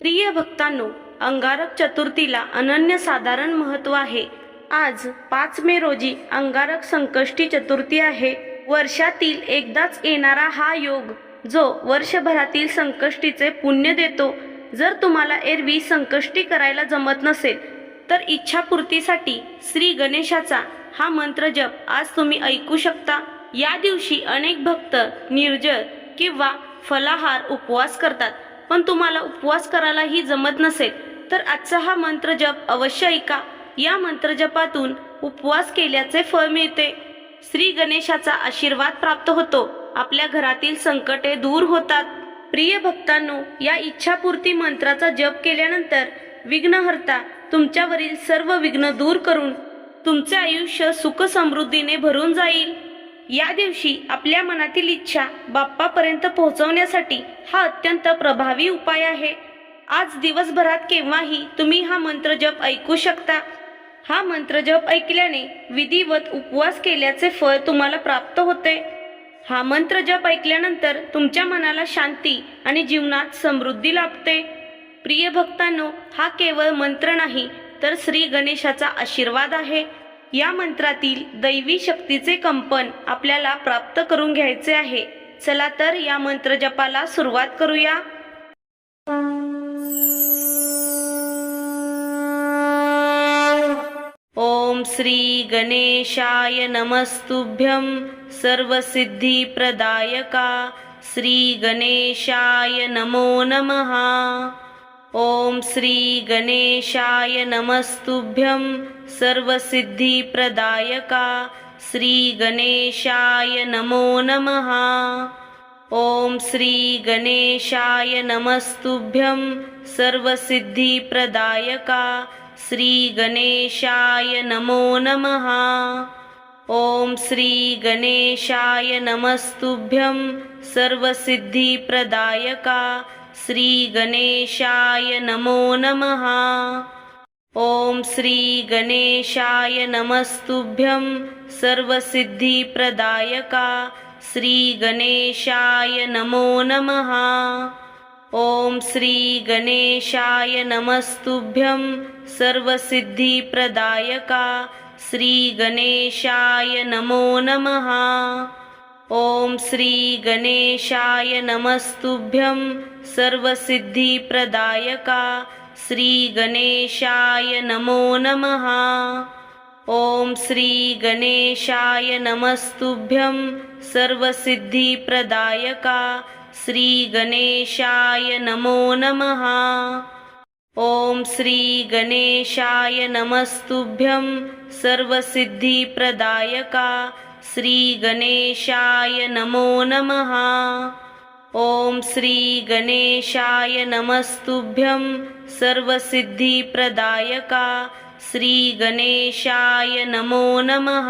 प्रिय भक्तांनो, अंगारक चतुर्थीला अनन्यसाधारण महत्त्व आहे. आज 5 मे रोजी अंगारक संकष्टी चतुर्थी आहे. वर्षातील एकदाच येणारा हा योग जो वर्षभरातील संकष्टीचे पुण्य देतो. जर तुम्हाला एरवी संकष्टी करायला जमत नसेल तर इच्छापूर्तीसाठी श्री गणेशाचा हा मंत्र जप आज तुम्ही ऐकू शकता. या दिवशी अनेक भक्त निर्जल किंवा फलाहार उपवास करतात. पण तुम्हाला उपवास करायलाही जमत नसेल तर आजचा हा मंत्र जप अवश्य ऐका. या मंत्रजपातून उपवास केल्याचे फळ मिळते. श्री गणेशाचा आशीर्वाद प्राप्त होतो. आपल्या घरातील संकटे दूर होतात. प्रिय भक्तांनो, या इच्छापूर्ती मंत्राचा जप केल्यानंतर विघ्नहर्ता तुमच्यावरील सर्व विघ्न दूर करून तुमचे आयुष्य सुख समृद्धीने भरून जाईल. या दिवशी आपल्या मनातील इच्छा बाप्पापर्यंत पोहोचवण्यासाठी हा अत्यंत प्रभावी उपाय आहे. आज दिवसभरात केव्हाही तुम्ही हा मंत्र जप ऐकू शकता. हा मंत्र जप ऐकल्याने विधिवत उपवास केल्याचे फळ तुम्हाला प्राप्त होते. हा मंत्र जप ऐकल्यानंतर तुमच्या मनाला शांती आणि जीवनात समृद्धी लाभते. प्रिय भक्तांनो, हा केवळ मंत्र नाही तर श्री गणेशाचा आशीर्वाद आहे. या मंत्रातील दैवी शक्तीचे कंपन आपल्याला प्राप्त करून घ्यायचे आहे. चला तर या मंत्र जपाला सुरुवात करूया. ओम श्री गणेशाय नमस्तुभ्यं सर्वसिद्धिप्रदायका श्री गणेशाय नमो नमः. ओम श्री गणेशाय नमस्तुभ्यं सर्वसिद्धिप्रदायका श्री गणेशाय नमो नमः. ओम श्री गणेशाय नमस्तुभ्यं सर्वसिद्धिप्रदायका श्री गणेशाय नमो नमः. ओम श्री गणेशाय नमस्तुभ्यं सर्वसिद्धिप्रदायका श्री गणेशाय नमो नमः. ओम श्री गणेशाय नमस्तुभ्यं सर्वसिद्धिप्रदायका श्री गणेशाय नमो नमः. ओम श्री गणेशाय नमस्तुभ्यं सर्वसिद्धिप्रदायका श्री गणेशाय नमो नमः. ओम श्री गणेशाय नमस्तुभ्यं सर्वसिद्धिप्रदायका श्री गणेशाय नमो नमः. ओम श्री गणेशाय नमस्तुभ्यं सर्वसिद्धिप्रदायका श्री गणेशाय नमो नमः. ओम श्री गणेशाय नमस्तुभ्यं सर्वसिद्धिप्रदायका श्री गणेशाय नमो नमः. ओम श्री गणेशाय नमस्तुभ्यं सर्वसिद्धिप्रदायका श्री गणेशाय नमो नमः.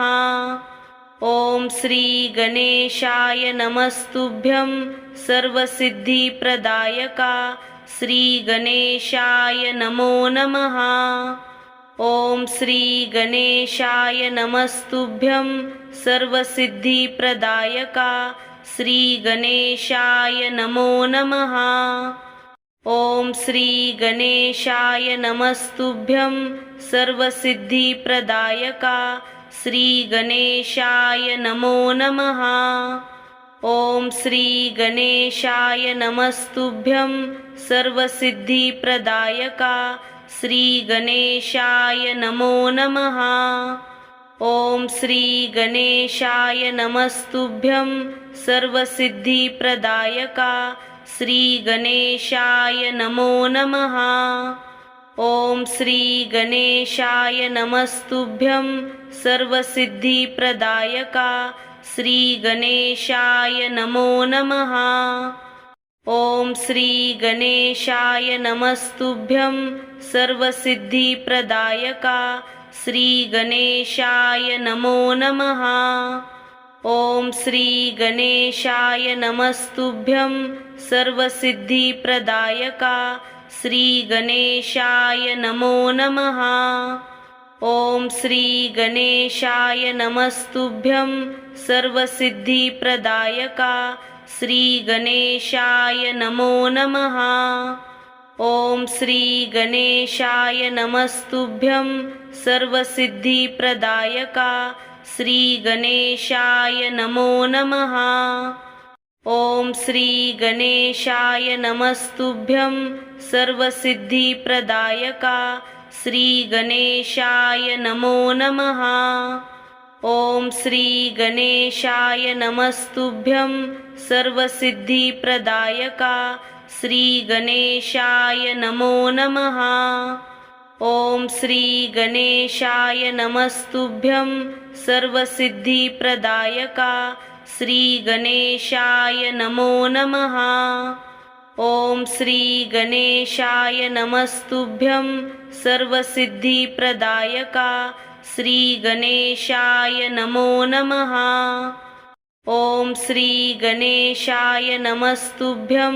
ओम श्री गणेशाय नमस्तुभ्यं सर्वसिद्धिप्रदायका श्री गणेशाय नमो नमः. ओम श्री गणेशाय नमस्तुभ्यं सर्वसिद्धिप्रदायका श्री गणेशाय नमो नमः. ओम श्री गणेशाय नमस्तुभ्यं सर्वसिद्धिप्रदायका श्री गणेशाय नमो नमः. ओम श्री गणेशाय नमस्तुभ्यं सर्वसिद्धिप्रदायका श्री गणेशाय नमो नमः. ओम श्री गणेशाय नमस्तुभ्यं सर्वसिद्धिप्रदायका श्री गणेशाय नमो नमः. ओम श्री गणेशाय नमस्तुभ्यं सर्वसिद्धिप्रदायका श्री गणेशाय नमो नमः. ओम श्री गणेशाय नमस्तुभ्यं सर्वसिद्धिप्रदायका श्री गणेशाय नमो नमः. ओम श्री गणेशाय नमस्तुभ्यं सर्वसिद्धिप्रदायका श्री गणेशाय नमो नमः. ओम श्री गणेशाय नमस्तुभ्यं सर्वसिद्धिप्रदायका श्री गणेशाय नमो नमः. ॐ श्री गणेशाय नमस्तुभ्यं सर्वसिद्धिप्रदायका श्री गणेशाय नमो नमः। ॐ श्री गणेशाय नमस्तुभ्यं सर्वसिद्धिप्रदायका श्री गणेशाय नमो नमः। ॐ श्री गणेशाय नमस्तुभ्यं सर्वसिद्धिप्रदायका श्री गणेशाय नमो नमः। ॐ श्री गणेशाय नमस्तुभ्यं सर्वसिद्धिप्रदायका श्री गणेशाय नमो नमः। ॐ श्री गणेशाय नमस्तुभ्यं सर्वसिद्धिप्रदायका श्री गणेशाय नमो नमः। ॐ श्री गणेशाय नमस्तुभ्यं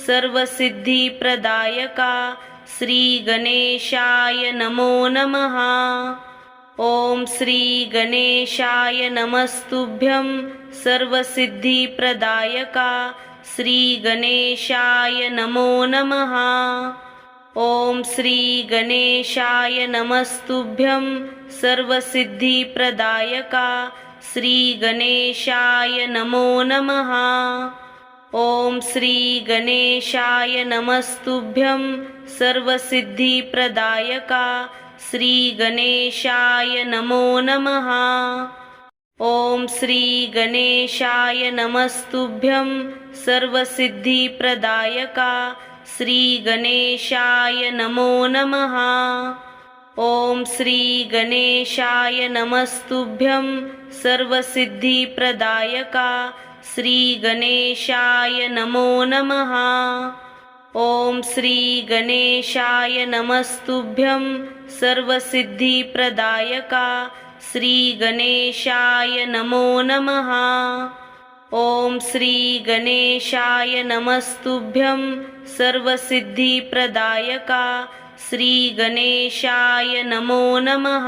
सर्वसिद्धिप्रदायका श्री गणेशाय नमो नमः। ॐ श्री गणेशाय नमस्तुभ्यं सर्वसिद्धिप्रदायका श्री गणेशाय नमो नमः। ॐ श्री गणेशाय नमस्तुभ्यं सर्वसिद्धिप्रदायका श्री गणेशाय नमो नमः। ॐ श्री गणेशाय नमस्तुभ्यं सर्वसिद्धिप्रदायका श्री गणेशाय नमो नमः। ॐ श्री गणेशाय नमस्तुभ्यं सर्वसिद्धिप्रदायका श्री गणेशाय नमो नमः। ॐ श्री गणेशाय नमस्तुभ्यं सर्वसिद्धिप्रदायका श्री गणेशाय नमो नमः। ॐ श्री गणेशाय नमस्तुभ्यं सर्वसिद्धिप्रदायका श्री गणेशाय नमो नमः। ॐ श्री गणेशाय नमस्तुभ्यं सर्वसिद्धिप्रदायका श्री गणेशाय नमो नमः।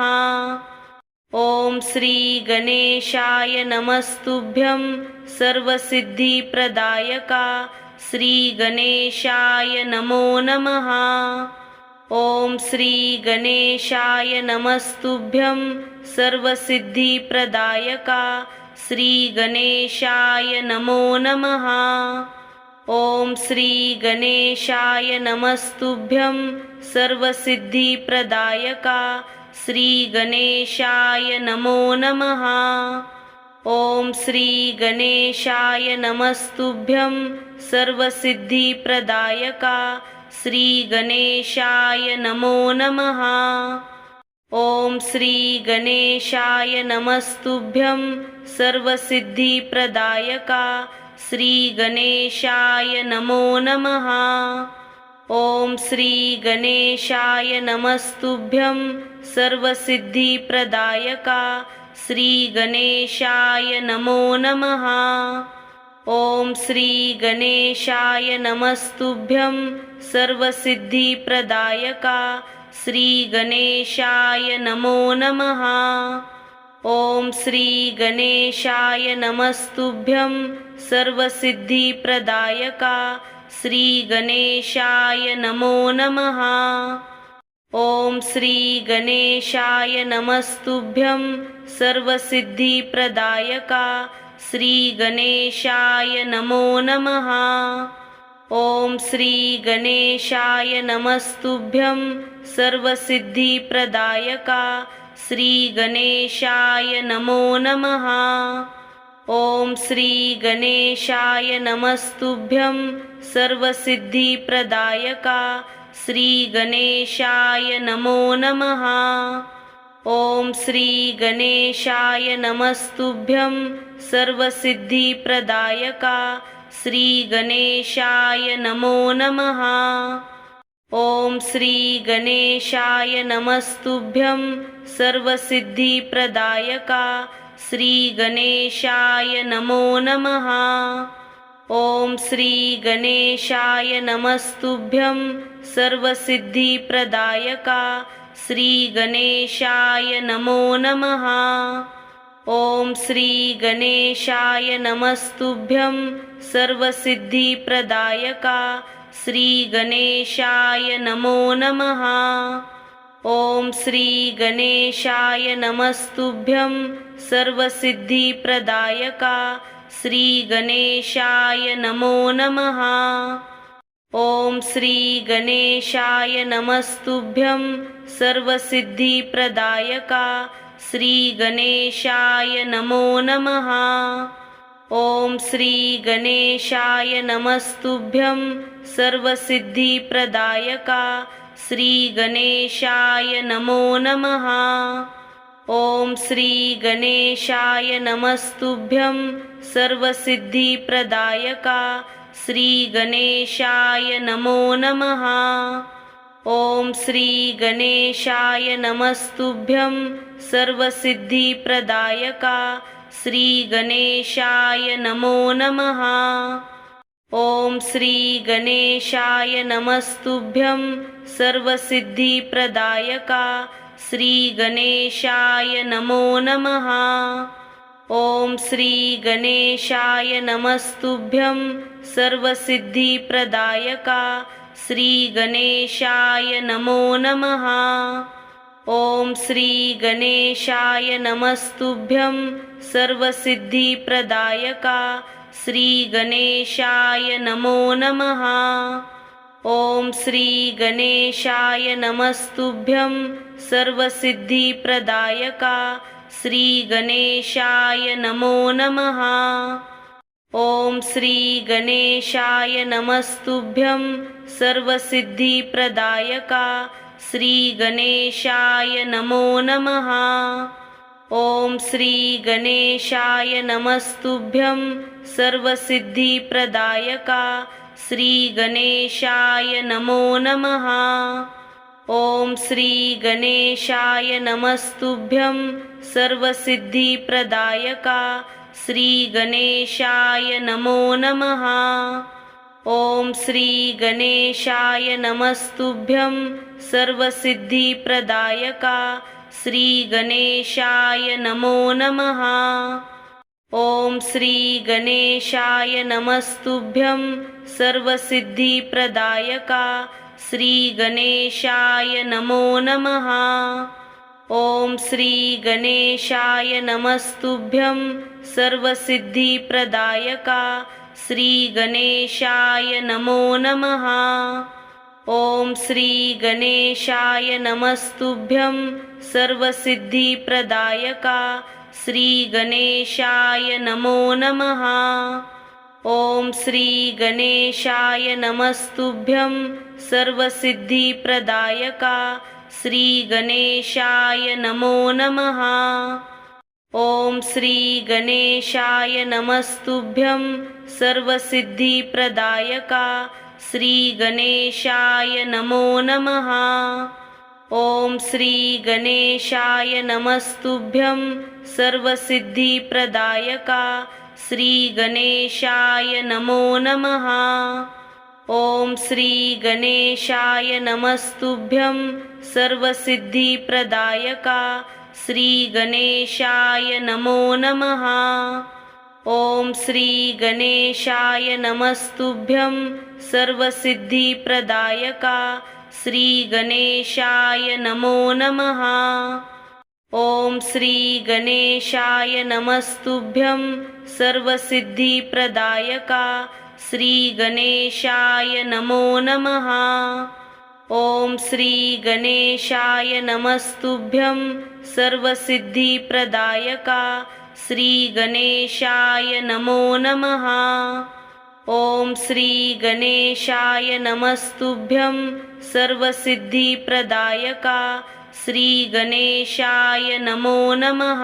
ॐ श्री गणेशाय नमस्तुभ्यं सर्वसिद्धिप्रदायका श्री गणेशाय नमो नमः। ॐ श्री गणेशाय नमस्तुभ्यं सर्वसिद्धिप्रदायका श्री गणेशाय नमो नमः। ॐ श्री गणेशाय नमस्तुभ्यं सर्वसिद्धिप्रदायका श्री गणेशाय नमो नमः। ॐ श्री गणेशाय नमस्तुभ्यं सर्वसिद्धिप्रदायका श्री गणेशाय नमो नमः। ॐ श्री गणेशाय नमस्तुभ्यं सर्वसिद्धिप्रदायका श्री गणेशाय नमो नमः। ॐ श्री गणेशाय नमस्तुभ्यं सर्वसिद्धिप्रदायका श्री गणेशाय नमो नमः। ॐ श्री गणेशाय नमस्तुभ्यं सर्वसिद्धिप्रदायका श्री गणेशाय नमो नमः। ॐ श्री गणेशाय नमस्तुभ्यं सर्वसिद्धिप्रदायका श्री गणेशाय नमो नमः। ॐ श्री गणेशाय नमस्तुभ्यं सर्वसिद्धिप्रदायका श्री गणेशाय नमो नमः। ॐ श्री गणेशाय नमस्तुभ्यं सर्वसिद्धिप्रदायका श्री गणेशाय नमो नमः। ॐ श्री गणेशाय नमस्तुभ्यं सर्वसिद्धिप्रदायका श्री गणेशाय नमो नमः। ॐ श्री गणेशाय नमस्तुभ्यं सर्वसिद्धिप्रदायका श्री गणेशाय नमो नमः। ॐ श्री गणेशाय नमस्तुभ्यं सर्वसिद्धिप्रदायका श्री गणेशाय नमो नमः। ॐ श्री गणेशाय नमस्तुभ्यं सर्वसिद्धिप्रदायका श्री गणेशाय नमो नमः। ॐ श्री गणेशाय नमस्तुभ्यं सर्वसिद्धिप्रदायका श्री गणेशाय नमो नमः। ओम श्री गणेशाय नमस्तुभ्यं सर्वसिद्धिप्रदायका श्री गणेशाय नमो नमः। ओम श्री गणेशाय नमस्तुभ्यं सर्वसिद्धिप्रदायका श्री गणेशाय नमो नमः। ओम श्री गणेशाय नमस्तुभ्यं सर्वसिद्धिप्रदायका श्री गणेशाय नमो नमः। ओम श्री गणेशाय नमस्तुभ्यं सर्वसिद्धिप्रदायका श्री गणेशाय नमो नमः। ओम श्री गणेशाय नमस्तुभ्यं सर्वसिद्धिप्रदायका श्री गणेशाय नमो नमः। ओम श्री गणेशाय नमस्तुभ्यं सर्वसिद्धिप्रदायका श्री गणेशाय नमो नमः। ओम श्री गणेशाय नमस्तुभ्यं सर्वसिद्धिप्रदायका श्री गणेशाय नमो नमः। ओम श्री गणेशाय नमस्तुभ्यं सर्वसिद्धिप्रदायका श्री गणेशाय नमो नमः। ओम श्री गणेशाय नमस्तुभ्यं सर्वसिद्धिप्रदायका श्री गणेशाय नमो नमः। ओम श्री गणेशाय नमस्तुभ्यं सर्वसिद्धिप्रदायका श्री गणेशाय नमो नमः। ओम श्री गणेशाय नमस्तुभ्यं सर्वसिद्धिप्रदायका श्री गणेशाय नमो नमः। ओम श्री गणेशाय नमस्तुभ्यं सर्वसिद्धिप्रदायका श्री गणेशाय नमो नमः। ओम श्री गणेशाय नमस्तुभ्यं सर्वसिद्धिप्रदायका श्री गणेशाय नमो नमः। ओम श्री गणेशाय नमस्तुभ्यं सर्वसिद्धिप्रदायका श्री गणेशाय नमो नमः। ओम श्री गणेशाय नमस्तुभ्यं सर्वसिद्धिप्रदायका श्री गणेशाय नमो नमः। ओम श्री गणेशाय नमस्तुभ्यं सर्वसिद्धिप्रदायका श्री गणेशाय नमो नमः। ओम श्री गणेशाय नमस्तुभ्यं सर्वसिद्धिप्रदायका श्री गणेशाय नमो नमः। ओम श्री गणेशाय नमस्तुभ्यं सर्वसिद्धिप्रदायका श्री गणेशाय नमो नमः। ओम श्री गणेशाय नमस्तुभ्यं सर्वसिद्धिप्रदायका श्री गणेशाय नमो नमः। ओम श्री गणेशाय नमस्तुभ्यं सर्वसिद्धिप्रदायका श्री गणेशाय नमो नमः। ओम श्री गणेशाय नमस्तुभ्यं सर्वसिद्धिप्रदायका श्री गणेशाय नमो नमः। ओम श्री गणेशाय नमस्तुभ्यं सर्वसिद्धिप्रदायका श्री गणेशाय नमो नमः। ओम श्री गणेशाय नमस्तुभ्यं सर्वसिद्धिप्रदायका श्री गणेशाय नमो नमः। ओम श्री गणेशाय नमस्तुभ्यं सर्वसिद्धिप्रदायका श्री गणेशाय नमो नमः।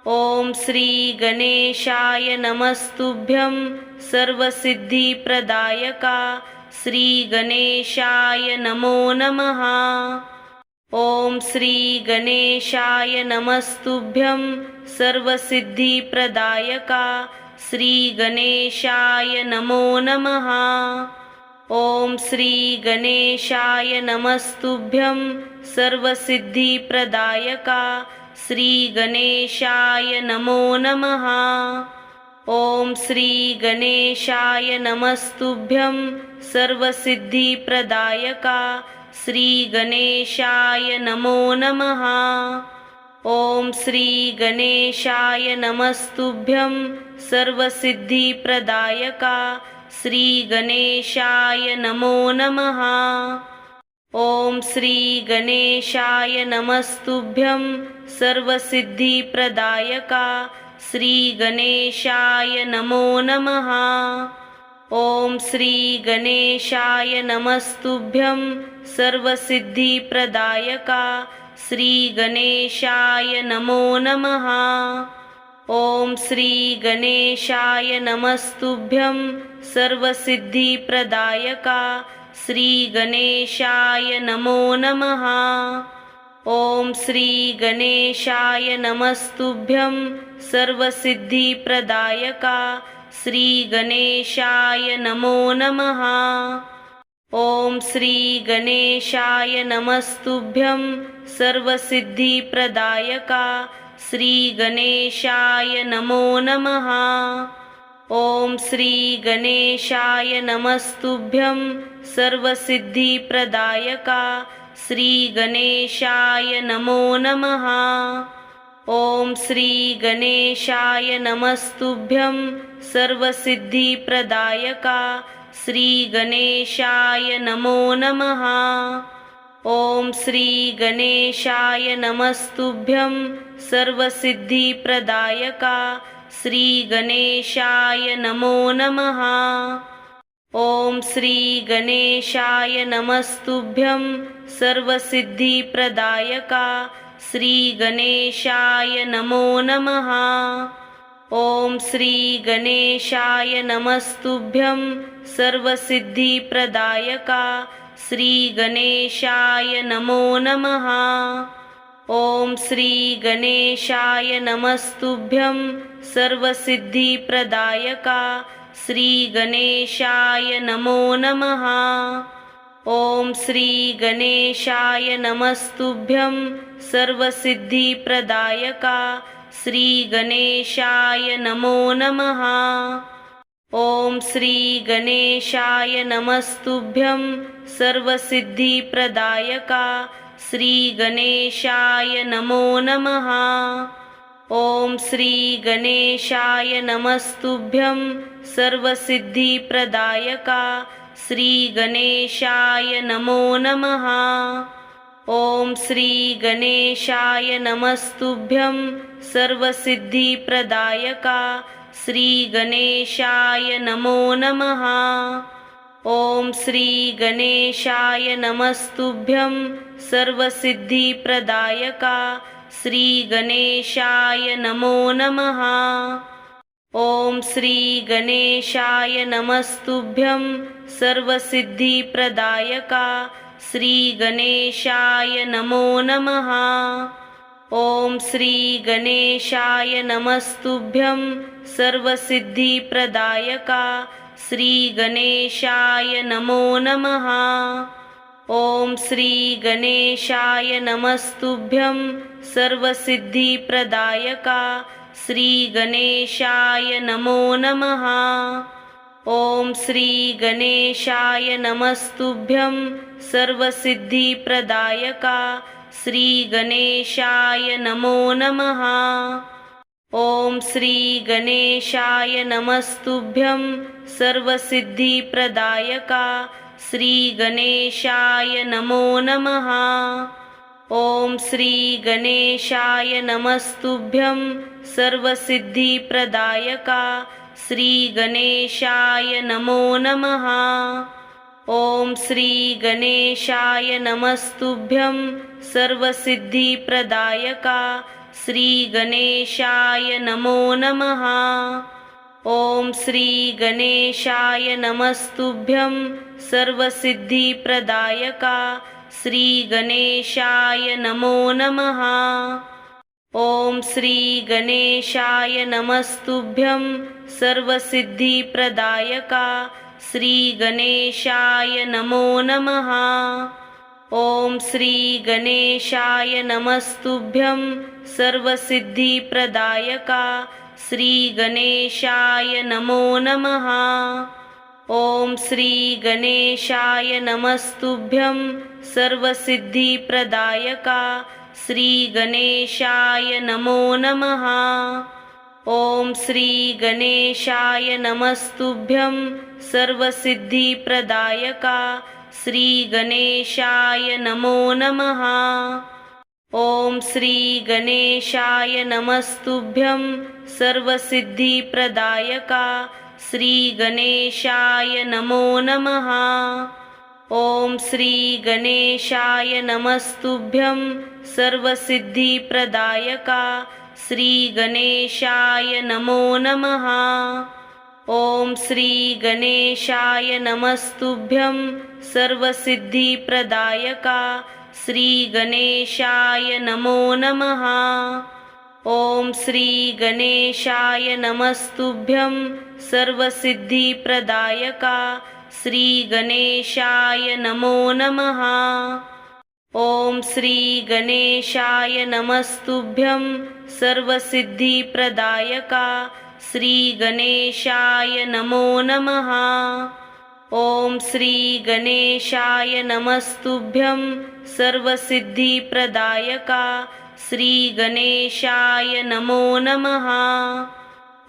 ओम श्री गणेशाय नमस्तुभ्यं सर्वसिद्धिप्रदायका श्री गणेशाय नमो नमः। ओम श्री गणेशाय नमस्तुभ्यं सर्वसिद्धिप्रदायका श्री गणेशाय नमो नमः। ओम श्री गणेशाय नमस्तुभ्यं सर्वसिद्धिप्रदायका श्री गणेशाय नमो नमः। ॐ श्री गणेशाय नमस्तुभ्यं सर्वसिद्धिप्रदायका श्री गणेशाय नमो नमः। ॐ श्री गणेशाय नमस्तुभ्यं सर्वसिद्धिप्रदायका श्री गणेशाय नमो नमः। ॐ श्री गणेशाय नमस्तुभ्यं सर्वसिद्धिप्रदायका श्री गणेशाय नमो नमः। ॐ श्री गणेशाय नमस्तुभ्यं सर्वसिद्धिप्रदायका श्री गणेशाय नमो नमः। ॐ श्री गणेशाय नमस्तुभ्यं सर्वसिद्धिप्रदायका श्री गणेशाय नमो नमः। ॐ श्री गणेशाय नमस्तुभ्यं सर्वसिद्धिप्रदायका श्री गणेशाय नमो नमः। ॐ श्री गणेशाय नमस्तुभ्यं सर्वसिद्धिप्रदायका श्री गणेशाय नमो नमः। ॐ श्री गणेशाय नमस्तुभ्यं सर्वसिद्धिप्रदायका श्री गणेशाय नमो नमः। ॐ श्री गणेशाय नमस्तुभ्यं सर्वसिद्धिप्रदायका श्री गणेशाय नमो नमः। ॐ श्री गणेशाय नमस्तुभ्यं सर्वसिद्धिप्रदायका श्री गणेशाय नमो नमः। ॐ श्री गणेशाय नमस्तुभ्यं सर्वसिद्धिप्रदायका श्री गणेशाय नमो नमः। ॐ श्री गणेशाय नमस्तुभ्यं सर्वसिद्धिप्रदायका श्री गणेशाय नमो नमः। ॐ श्री गणेशाय नमस्तुभ्यं सर्वसिद्धिप्रदायका श्री गणेशाय नमो नमः। ॐ श्री गणेशाय नमस्तुभ्यं सर्वसिद्धिप्रदायका श्री गणेशाय नमो नमः। ॐ श्री गणेशाय नमस्तुभ्यं सर्वसिद्धिप्रदायका श्री गणेशाय नमो नमः। ॐ श्री गणेशाय नमस्तुभ्यं सर्वसिद्धिप्रदायका श्री गणेशाय नमो नमः। ॐ श्री गणेशाय नमस्तुभ्यं सर्वसिद्धिप्रदायका श्री गणेशाय नमो नमः। ॐ श्री गणेशाय नमस्तुभ्यं सर्वसिद्धिप्रदायका श्री गणेशाय नमो नमः। ॐ श्री गणेशाय नमस्तुभ्यं सर्वसिद्धिप्रदायका श्री गणेशाय नमो नमः। ॐ श्री गणेशाय नमस्तुभ्यं सर्वसिद्धिप्रदायका श्री गणेशाय नमो नमः। ॐ श्री गणेशाय नमस्तुभ्यं सर्वसिद्धिप्रदायका श्री गणेशाय नमो नमः। ॐ श्री गणेशाय नमस्तुभ्यं सर्वसिद्धिप्रदायका श्री गणेशाय नमो नमः। ॐ श्री गणेशाय नमस्तुभ्यं सर्वसिद्धिप्रदायका श्री गणेशाय नमो नमः। ॐ श्री गणेशाय नमस्तुभ्यं सर्वसिद्धिप्रदायका श्री गणेशाय नमो नमः। ॐ श्री गणेशाय नमस्तुभ्यं सर्वसिद्धिप्रदायका श्री गणेशाय नमो नमः। ॐ श्री गणेशाय नमस्तुभ्यं सर्वसिद्धिप्रदायका श्री गणेशाय नमो नमः। ॐ श्री गणेशाय नमस्तुभ्यं सर्वसिद्धिप्रदायका श्री गणेशाय नमो नमः। ॐ श्री गणेशाय नमस्तुभ्यं सर्वसिद्धिप्रदायका श्री गणेशाय नमो नमः। ओम श्री गणेशाय नमस्तुभ्यं सर्वसिद्धिप्रदायका श्री गणेशाय नमो नमः। ओम श्री गणेशाय नमस्तुभ्यं सर्वसिद्धिप्रदायका श्री गणेशाय नमो नमः। ओम श्री गणेशाय नमस्तुभ्यं सर्वसिद्धिप्रदायका श्री गणेशाय नमो नमः। ओम श्री गणेशाय नमस्तुभ्यं सर्वसिद्धिप्रदायका श्री गणेशाय नमो नमः। ओम श्री गणेशाय नमस्तुभ्यं सर्वसिद्धिप्रदायका श्री गणेशाय नमो नमः। ओम श्री गणेशाय नमस्तुभ्यं सर्वसिद्धिप्रदायका श्री गणेशाय नमो नमः। ओम श्री गणेशाय नमस्तुभ्यं सर्वसिद्धिप्रदायका श्री गणेशाय नमो नमः। ओम श्री गणेशाय नमस्तुभ्यं सर्वसिद्धिप्रदायका श्री गणेशाय नमो नमः।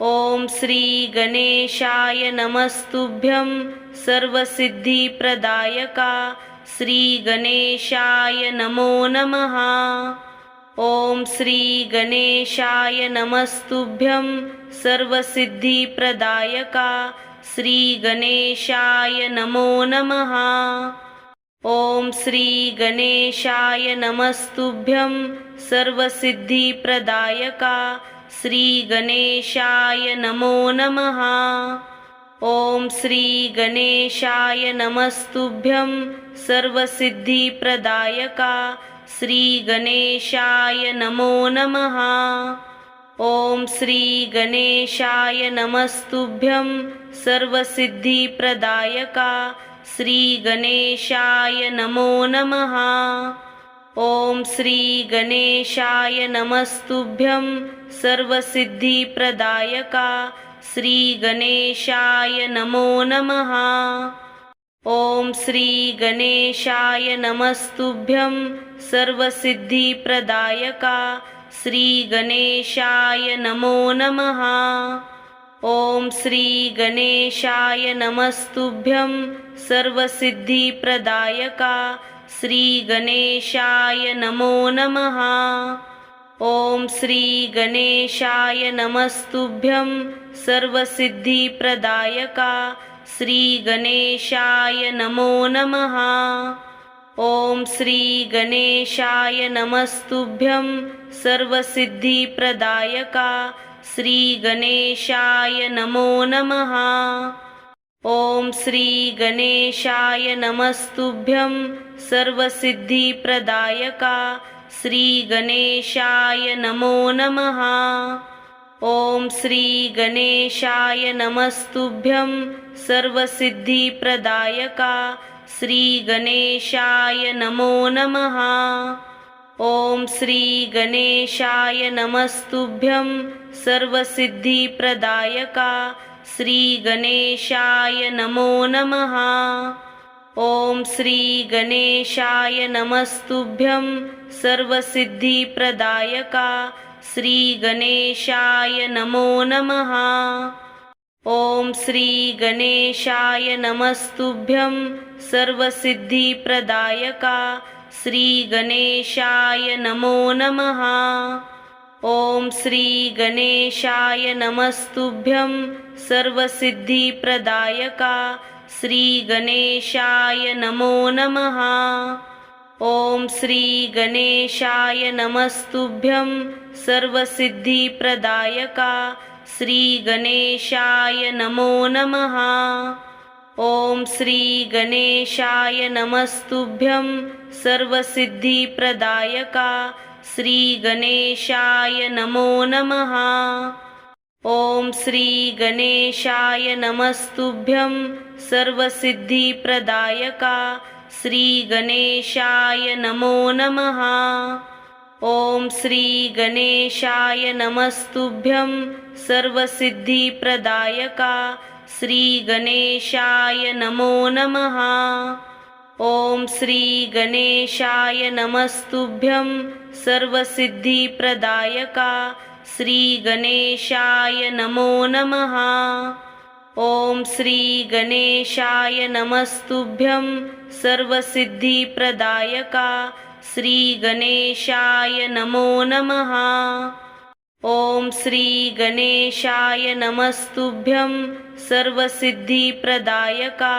ओम श्री गणेशाय नमस्तुभ्यं सर्वसिद्धिप्रदायका श्री गणेशाय नमो नमः। ओम श्री गणेशाय नमस्तुभ्यं सर्वसिद्धिप्रदायका श्री गणेशाय नमो नमः। ओम श्री गणेशाय नमस्तुभ्यं सर्वसिद्धिप्रदायका श्री गणेशाय नमो नमः। ओम श्री गणेशाय नमस्तुभ्यं सर्वसिद्धिप्रदायका श्री गणेशाय नमो नमः। ओम श्री गणेशाय नमस्तुभ्यं सर्वसिद्धिप्रदायका श्री गणेशाय नमो नमः। ओम श्री गणेशाय नमस्तुभ्यं सर्वसिद्धिप्रदायका श्री गणेशाय नमो नमः। ओम श्री गणेशाय नमस्तुभ्यं सर्वसिद्धिप्रदायका श्री गणेशाय नमो नमः। ओम श्री गणेशाय नमस्तुभ्यं सर्वसिद्धिप्रदायका श्री गणेशाय नमो नमः। ओम श्री गणेशाय नमस्तुभ्यं सर्वसिद्धिप्रदायका श्री गणेशाय नमो नमः। ओम श्री गणेशाय नमस्तुभ्यं सर्वसिद्धिप्रदायका श्री गणेशाय नमो नमः। ओम श्री गणेशाय नमस्तुभ्यं सर्वसिद्धिप्रदायका श्री गणेशाय नमो नमः। ओम श्री गणेशाय नमस्तुभ्यं सर्वसिद्धिप्रदायका श्री गणेशाय नमो नमः। ओम श्री गणेशाय नमस्तुभ्यं सर्वसिद्धिप्रदायका श्री गणेशाय नमो नमः। ओम श्री गणेशाय नमस्तुभ्यं सर्वसिद्धिप्रदायका श्री गणेशाय नमो नमः। ओम श्री गणेशाय नमस्तुभ्यं सर्वसिद्धिप्रदायका श्री गणेशाय नमो नमः। ओम श्री गणेशाय नमस्तुभ्यं सर्वसिद्धिप्रदायका श्री गणेशाय नमो नमः। ओम श्री गणेशाय नमस्तुभ्यं सर्वसिद्धिप्रदायका श्री गणेशाय नमो नमः। ओम श्री गणेशाय नमस्तुभ्यं सर्वसिद्धिप्रदायका श्री गणेशाय नमो नमः। ओम श्री गणेशाय नमस्तुभ्यं सर्वसिद्धिप्रदायका श्री गणेशाय नमो नमः। ॐ श्री गणेशाय नमस्तुभ्यं सर्वसिद्धिप्रदायका श्री गणेशाय नमो नमः। ॐ श्री गणेशाय नमस्तुभ्यं सर्वसिद्धिप्रदायका श्री गणेशाय नमो नमः। ॐ श्री गणेशाय नमस्तुभ्यं सर्वसिद्धिप्रदायका श्री गणेशाय नमो नमः। ॐ श्री गणेशाय नमस्तुभ्यं सर्वसिद्धिप्रदायका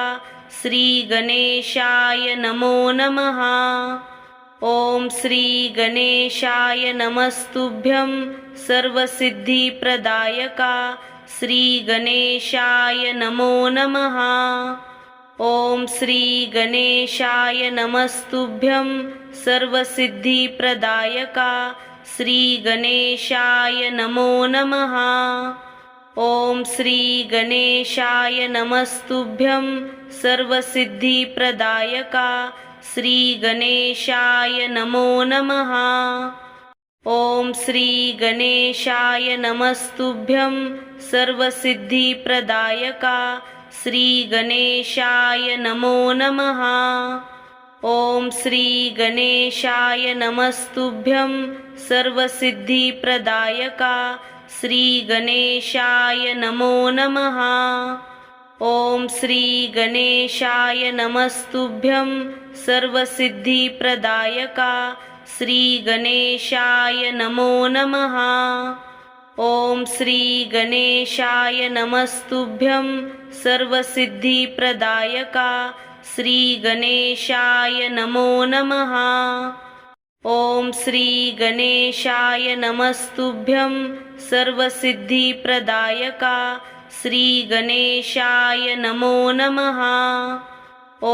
श्री गणेशाय नमो नमः। ॐ श्री गणेशाय नमस्तुभ्यं सर्वसिद्धिप्रदायका श्री गणेशाय नमो नमः। ॐ श्री गणेशाय नमस्तुभ्यं सर्वसिद्धिप्रदायका श्री गणेशाय नमो नमः। ॐ श्री गणेशाय नमस्तुभ्यं सर्वसिद्धिप्रदायका श्री गणेशाय नमो नमः। ॐ श्री गणेशाय नमस्तुभ्यं सर्वसिद्धिप्रदायका श्री गणेशाय नमो नमः। ॐ श्री गणेशाय नमस्तुभ्यं सर्वसिद्धिप्रदायका श्री गणेशाय नमो नमः। ॐ श्री गणेशाय नमस्तुभ्यं सर्वसिद्धिप्रदायका श्री गणेशाय नमो नमः। ॐ श्री गणेशाय नमस्तुभ्यं सर्वसिद्धिप्रदायका श्री गणेशाय नमो नमः। ॐ श्री गणेशाय नमस्तुभ्यं सर्वसिद्धिप्रदायका श्री गणेशाय नमो नमः। ॐ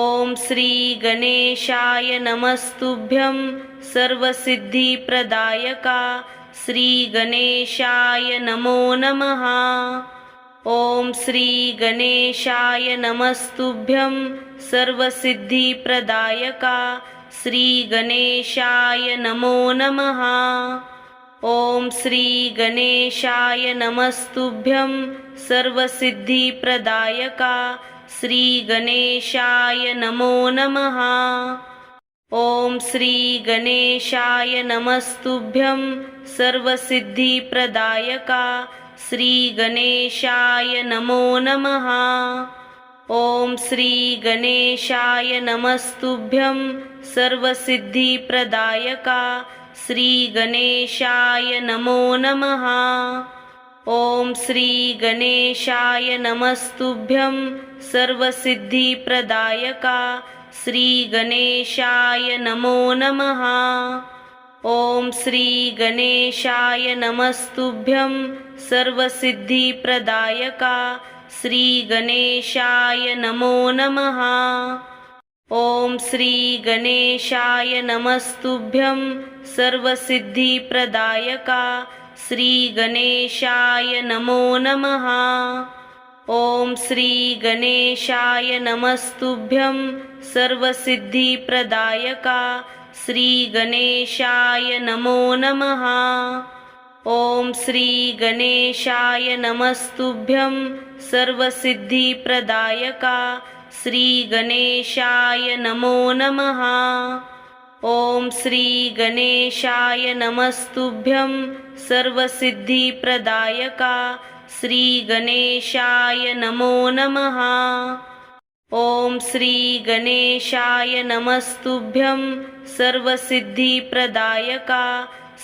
श्री गणेशाय नमस्तुभ्यं सर्वसिद्धिप्रदायका श्री गणेशाय नमो नमः। ॐ श्री गणेशाय नमस्तुभ्यं सर्वसिद्धिप्रदायका श्री गणेशाय नमो नमः। ॐ श्री गणेशाय नमस्तुभ्यं सर्वसिद्धिप्रदायका श्री गणेशाय नमो नमः। ॐ श्री गणेशाय नमस्तुभ्यं सर्वसिद्धिप्रदायका श्री गणेशाय नमो नमः। ॐ श्री गणेशाय नमस्तुभ्यं सर्वसिद्धिप्रदायका श्री गणेशाय नमो नमः। ॐ श्री गणेशाय नमस्तुभ्यं सर्वसिद्धिप्रदायका श्री गणेशाय नमो नमः। ॐ श्री गणेशाय नमस्तुभ्यं सर्वसिद्धिप्रदायका श्री गणेशाय नमो नमः। ॐ श्री गणेशाय नमस्तुभ्यं सर्वसिद्धिप्रदायका श्री गणेशाय नमो नमः। ॐ श्री गणेशाय नमस्तुभ्यं सर्वसिद्धिप्रदायका श्री गणेशाय नमो नमः। ॐ श्री गणेशाय नमस्तुभ्यं सर्वसिद्धिप्रदायका श्री गणेशाय नमो नमः। ॐ श्री गणेशाय नमस्तुभ्यं सर्वसिद्धिप्रदायका श्री गणेशाय नमो नमः। ॐ श्री गणेशाय नमस्तुभ्यं सर्वसिद्धिप्रदायका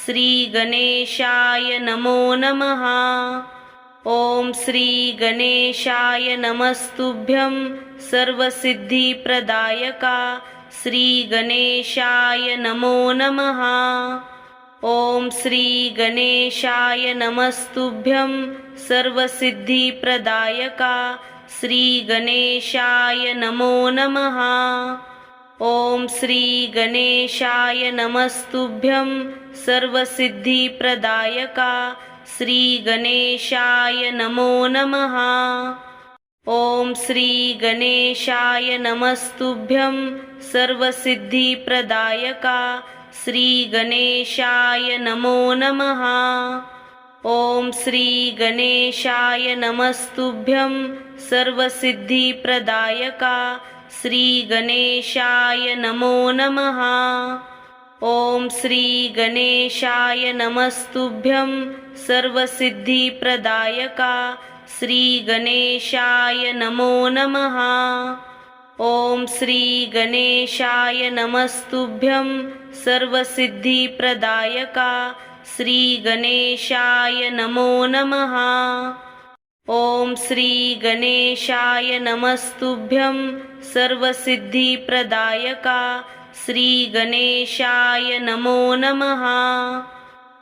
श्री गणेशाय नमो नमः। ॐ श्री गणेशाय नमस्तुभ्यं सर्वसिद्धिप्रदायका श्री गणेशाय नमो नमः। ॐ श्री गणेशाय नमस्तुभ्यं सर्वसिद्धिप्रदायका श्री गणेशाय नमो नमः। ॐ श्री गणेशाय नमस्तुभ्यं सर्वसिद्धिप्रदायका श्री गणेशाय नमो नमः। ॐ श्री गणेशाय नमस्तुभ्यं सर्वसिद्धिप्रदायका श्री गणेशाय नमो नमः। ओम श्री गणेशाय नमस्तुभ्यं सर्वसिद्धिप्रदायका श्री गणेशाय नमो नमः। ओम श्री गणेशाय नमस्तुभ्यं सर्वसिद्धिप्रदायका श्री गणेशाय नमो नमः। ओम श्री गणेशाय नमस्तुभ्यं सर्वसिद्धिप्रदायका श्री गणेशाय नमो नमः। ओम श्री गणेशाय नमस्तुभ्यं सर्वसिद्धिप्रदायका श्री गणेशाय नमो नमः।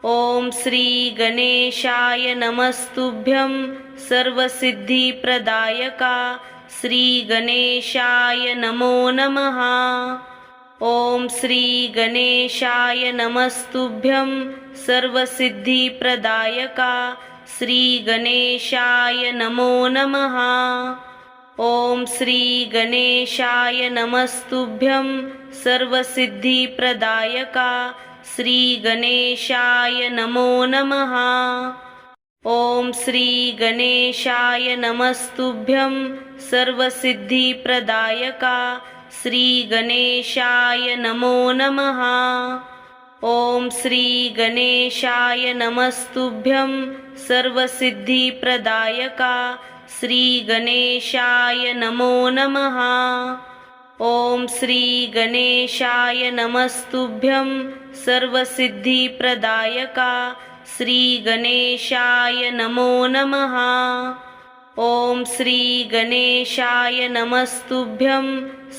ओम श्री गणेशाय नमस्तुभ्यं सर्वसिद्धिप्रदायका श्री गणेशाय नमो नमः। ओम श्री गणेशाय नमस्तुभ्यं सर्वसिद्धिप्रदायका श्री गणेशाय नमो नमः। ओम श्री गणेशाय नमस्तुभ्यं सर्वसिद्धिप्रदायका श्री गणेशाय नमो नमः। ओम श्री गणेशाय नमस्तुभ्यं सर्वसिद्धिप्रदायका श्री गणेशाय नमो नमः। ओम श्री गणेशाय नमस्तुभ्यं सर्वसिद्धिप्रदायका श्री गणेशाय नमो नमः। ओम श्री गणेशाय नमस्तुभ्यं सर्वसिद्धिप्रदायका श्री गणेशाय नमो नमः। ओम श्री गणेशाय नमस्तुभ्यं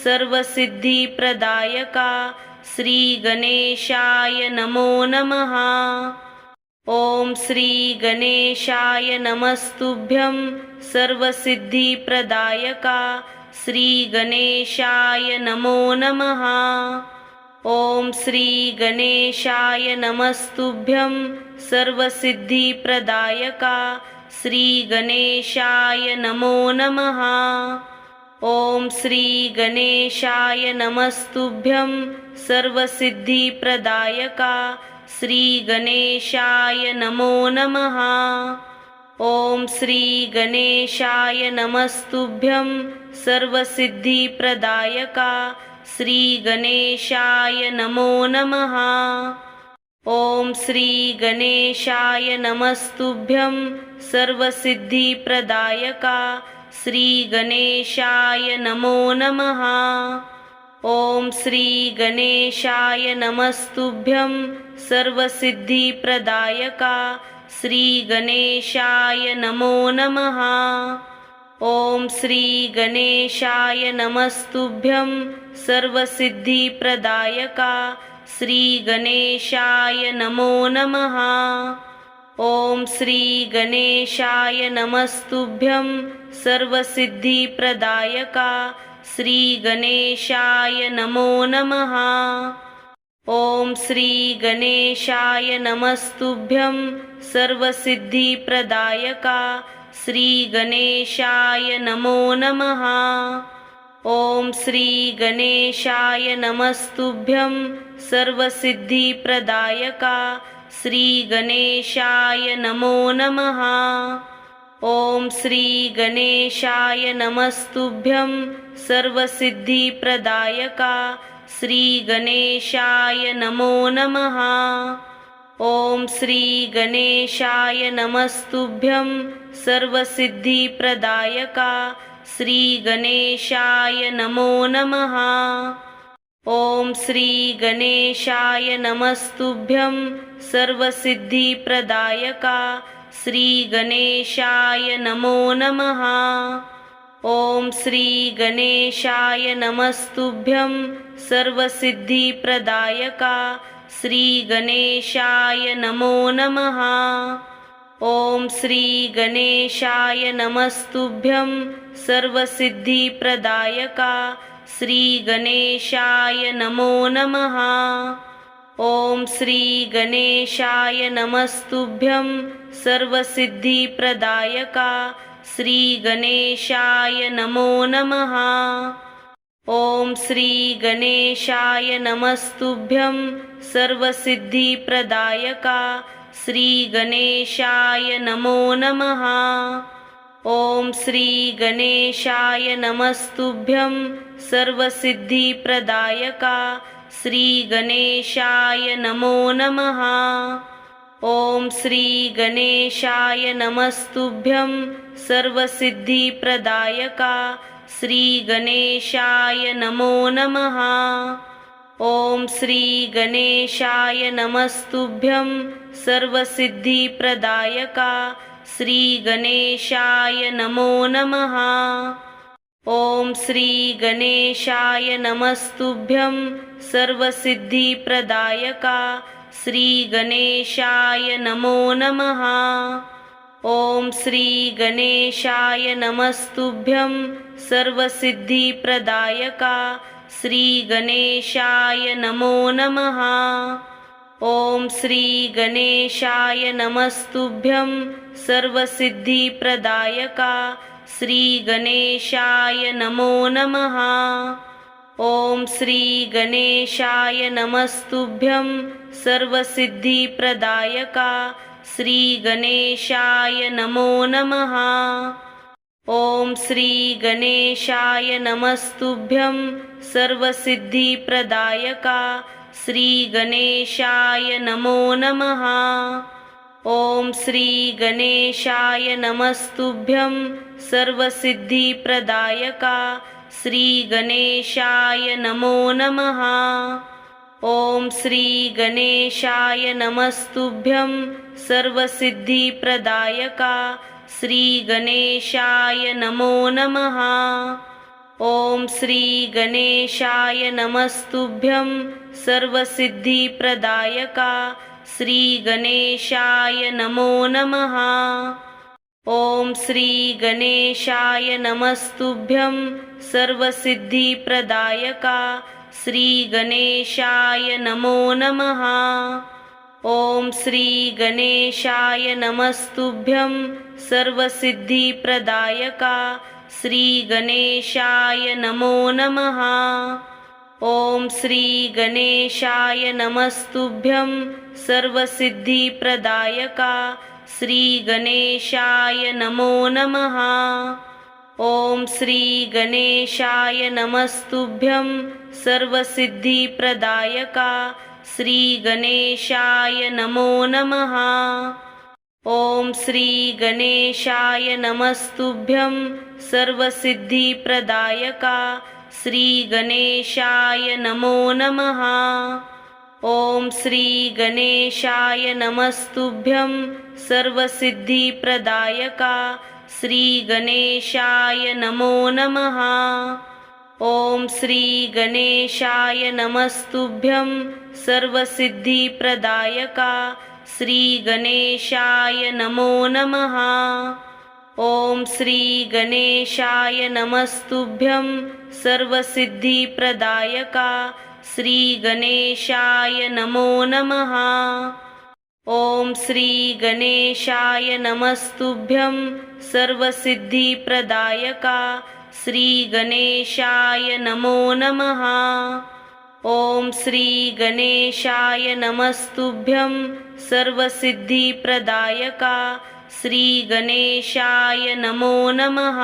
सर्वसिद्धिप्रदायका श्री गणेशाय नमो नमः। ओम श्री गणेशाय नमस्तुभ्यं सर्वसिद्धिप्रदायका श्री गणेशाय नमो नमः। ओम श्री गणेशाय नमस्तुभ्यं सर्वसिद्धिप्रदायका श्री गणेशाय नमो नमः। ओम श्री गणेशाय नमस्तुभ्यं सर्वसिद्धिप्रदायका श्री गणेशाय नमो नमः। ओम श्री गणेशाय नमस्तुभ्यं सर्वसिद्धिप्रदायका श्री गणेशाय नमो नमः। ओम श्री गणेशाय नमस्तुभ्यं सर्वसिद्धिप्रदायका श्री गणेशाय नमो नमः। ओम श्री गणेशाय नमस्तुभ्यं सर्वसिद्धिप्रदायका श्री गणेशाय नमो नमः। ओम श्री गणेशाय नमस्तुभ्यं सर्वसिद्धिप्रदायका श्री गणेशाय नमो नमः। ओम श्री गणेशाय नमस्तुभ्यं सर्वसिद्धिप्रदायका श्री गणेशाय नमो नमः। ओम श्री गणेशाय नमस्तुभ्यं सर्वसिद्धिप्रदायका श्री गणेशाय नमो नमः। ओम श्री गणेशाय नमस्तुभ्यं सर्वसिद्धिप्रदायका श्री गणेशाय नमो नमः। ओम श्री गणेशाय नमस्तुभ्यं सर्वसिद्धिप्रदायका श्री गणेशाय नमो नमः। ओम श्री गणेशाय नमस्तुभ्यं सर्वसिद्धिप्रदायका श्री गणेशाय नमो नमः। ओम श्री गणेशाय नमस्तुभ्यं सर्वसिद्धिप्रदायका श्री गणेशाय नमो नमः। ओम श्री गणेशाय नमस्तुभ्यं सर्वसिद्धिप्रदायका श्री गणेशाय नमो नमः। ओम श्री गणेशाय नमस्तुभ्यं सर्वसिद्धिप्रदायका श्री गणेशाय नमो नमः। ओम श्री गणेशाय नमस्तुभ्यं सर्वसिद्धिप्रदायका श्री गणेशाय नमो नमः। ॐ श्री गणेशाय नमस्तुभ्यं सर्वसिद्धिप्रदायका श्री गणेशाय नमो नमः। ॐ श्री गणेशाय नमस्तुभ्यं सर्वसिद्धिप्रदायका श्री गणेशाय नमो नमः। ॐ श्री गणेशाय नमस्तुभ्यं सर्वसिद्धिप्रदायका श्री गणेशाय नमो नमः। ॐ श्री गणेशाय नमस्तुभ्यं सर्वसिद्धिप्रदायका श्री गणेशाय नमो नमः। ॐ श्री गणेशाय नमस्तुभ्यं सर्वसिद्धिप्रदायका श्री गणेशाय नमो नमः। ॐ श्री गणेशाय नमस्तुभ्यं सर्वसिद्धिप्रदायका श्री गणेशाय नमो नमः। ॐ श्री गणेशाय नमस्तुभ्यं सर्वसिद्धिप्रदायका श्री गणेशाय नमो नमः। ॐ श्री गणेशाय नमस्तुभ्यं सर्वसिद्धिप्रदायका श्री गणेशाय नमो नमः। ॐ श्री गणेशाय नमस्तुभ्यं सर्वसिद्धिप्रदायका श्री गणेशाय नमो नमः। ॐ श्री गणेशाय नमस्तुभ्यं सर्वसिद्धिप्रदायका श्री गणेशाय नमो नमः। ॐ श्री गणेशाय नमस्तुभ्यं सर्वसिद्धिप्रदायका श्री गणेशाय नमो नमः। ॐ श्री गणेशाय नमस्तुभ्यं सर्वसिद्धिप्रदायका श्री गणेशाय नमो नमः। ॐ श्री गणेशाय नमस्तुभ्यं सर्वसिद्धिप्रदायका श्री गणेशाय नमो नमः। ॐ श्री गणेशाय नमस्तुभ्यं सर्वसिद्धिप्रदायका श्री गणेशाय नमो नमः। ॐ श्री गणेशाय नमस्तुभ्यं सर्वसिद्धिप्रदायका श्री गणेशाय नमो नमः। ॐ श्री गणेशाय नमस्तुभ्यं सर्वसिद्धिप्रदायका श्री गणेशाय नमो नमः। ॐ श्री गणेशाय नमस्तुभ्यं सर्वसिद्धिप्रदायका श्री गणेशाय नमो नमः। ॐ श्री गणेशाय नमस्तुभ्यं सर्वसिद्धिप्रदायका श्री गणेशाय नमो नमः। ॐ श्री गणेशाय नमस्तुभ्यं सर्वसिद्धिप्रदायका श्री गणेशाय नमो नमः। ॐ श्री गणेशाय नमस्तुभ्यं सर्वसिद्धिप्रदायका श्री गणेशाय नमो नमः। ॐ श्री गणेशाय नमस्तुभ्यं सर्वसिद्धिप्रदायका श्री गणेशाय नमो नमः। ॐ श्री गणेशाय नमस्तुभ्यं सर्वसिद्धिप्रदायका श्री गणेशाय नमो नमः।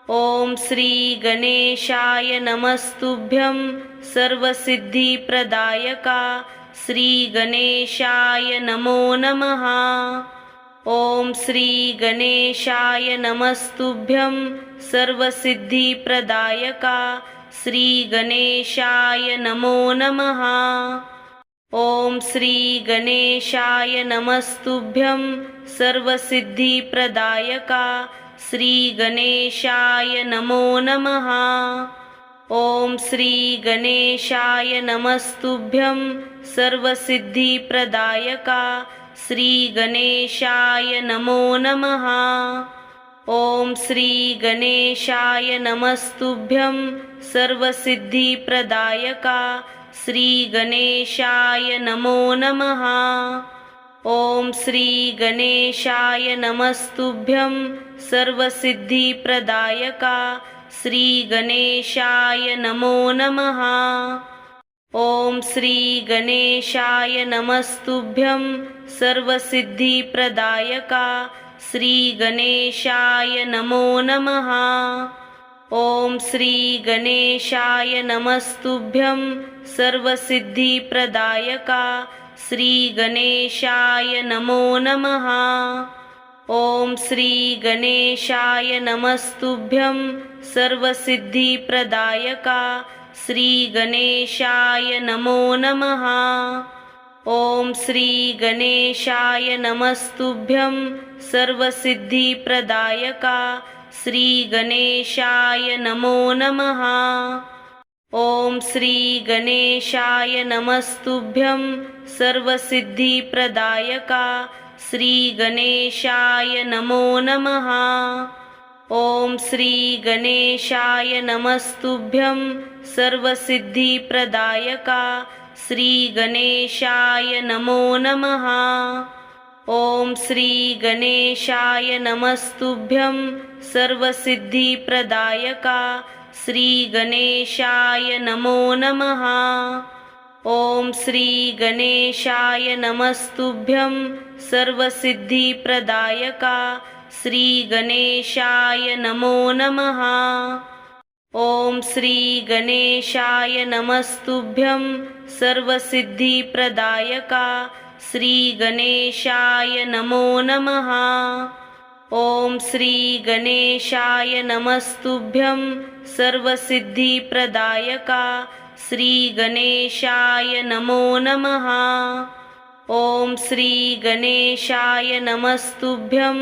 ॐ श्री गणेशाय नमस्तुभ्यं सर्वसिद्धिप्रदायका श्री गणेशाय नमो नमः। ॐ श्री गणेशाय नमस्तुभ्यं सर्वसिद्धिप्रदायका श्री गणेशाय नमो नमः। ॐ श्री गणेशाय नमस्तुभ्यं सर्वसिद्धिप्रदायका श्री गणेशाय नमो नमः। ॐ श्री गणेशाय नमस्तुभ्यं सर्वसिद्धिप्रदायका श्री गणेशाय नमो नमः। ॐ श्री गणेशाय नमस्तुभ्यं सर्वसिद्धिप्रदायका श्री गणेशाय नमो नमः। ॐ श्री गणेशाय नमस्तुभ्यं सर्वसिद्धिप्रदायका श्री गणेशाय नमो नमः। ओम श्री गणेशाय नमस्तुभ्यं सर्वसिद्धिप्रदायका श्री गणेशाय नमो नमः। ओम श्री गणेशाय नमस्तुभ्यं सर्वसिद्धिप्रदायका श्री गणेशाय नमो नमः। ओम श्री गणेशाय नमस्तुभ्यं सर्वसिद्धिप्रदायका श्री गणेशाय नमो नमः। ओम श्री गणेशाय नमस्तुभ्यं सर्वसिद्धिप्रदायका श्री गणेशाय नमो नमः। ओम श्री गणेशाय नमस्तुभ्यं सर्वसिद्धिप्रदायका श्री गणेशाय नमो नमः। ओम श्री गणेशाय नमस्तुभ्यं सर्वसिद्धिप्रदायका श्री गणेशाय नमो नमः। ओम श्री गणेशाय नमस्तुभ्यं सर्वसिद्धिप्रदायका श्री गणेशाय नमो नमः। ओम श्री गणेशाय नमस्तुभ्यं सर्वसिद्धिप्रदायका श्री गणेशाय नमो नमः। ओम श्री गणेशाय नमस्तुभ्यं सर्वसिद्धिप्रदायका श्री गणेशाय नमो नमः। ओम श्री गणेशाय नमस्तुभ्यं सर्वसिद्धिप्रदायका श्री गणेशाय नमो नमः। ओम श्री गणेशाय नमस्तुभ्यं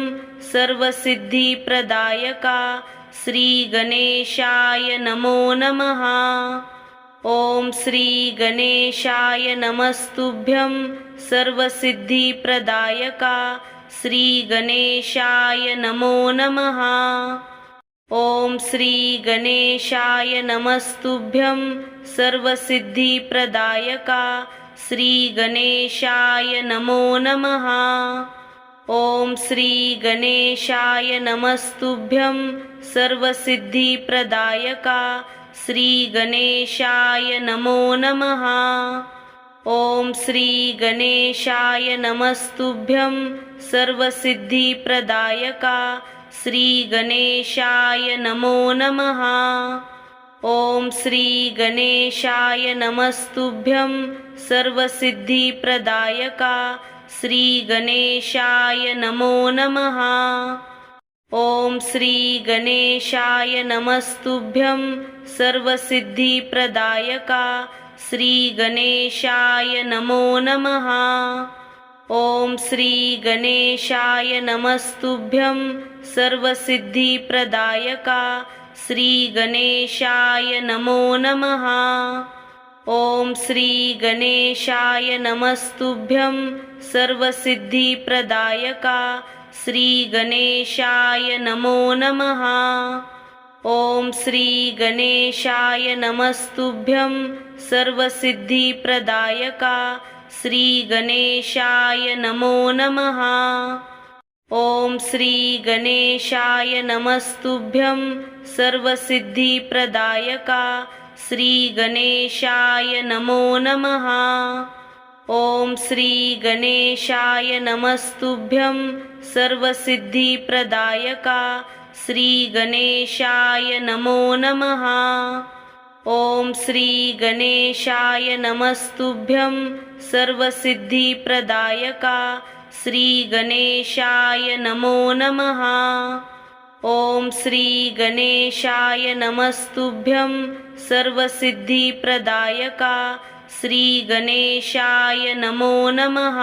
सर्वसिद्धिप्रदायका श्री गणेशाय नमो नमः। ओम श्री गणेशाय नमस्तुभ्यं सर्वसिद्धिप्रदायका श्री गणेशाय नमो नमः। ओम श्री गणेशाय नमस्तुभ्यं सर्वसिद्धिप्रदायका श्री गणेशाय नमो नमः। ओम श्री गणेशाय नमस्तुभ्यं सर्वसिद्धिप्रदायका श्री गणेशाय नमो नमः। ओम श्री गणेशाय नमस्तुभ्यं सर्वसिद्धिप्रदायका श्री गणेशाय नमो नमः। ओम श्री गणेशाय नमस्तुभ्यं सर्वसिद्धिप्रदायका श्री गणेशाय नमो नमः। ओम श्री गणेशाय नमस्तुभ्यं सर्वसिद्धिप्रदायका श्री गणेशाय नमो नमः। ओम श्री गणेशाय नमस्तुभ्यं सर्वसिद्धिप्रदायका श्री गणेशाय नमो नमः। ओम श्री गणेशाय नमस्तुभ्यं सर्वसिद्धिप्रदायका श्री गणेशाय नमो नमः। ओम श्री गणेशाय नमस्तुभ्यं सर्वसिद्धिप्रदायका श्री गणेशाय नमो नमः। ओम श्री गणेशाय नमस्तुभ्यं सर्वसिद्धिप्रदायका श्री गणेशाय नमो नमः। ओम श्री गणेशाय नमस्तुभ्यं सर्वसिद्धिप्रदायका श्री गणेशाय नमो नमः। ओम श्री गणेशाय नमस्तुभ्यं सर्वसिद्धिप्रदायका श्री गणेशाय नमो नमः। ओम श्री गणेशाय नमस्तुभ्यं सर्वसिद्धिप्रदायका श्री गणेशाय नमो नमः।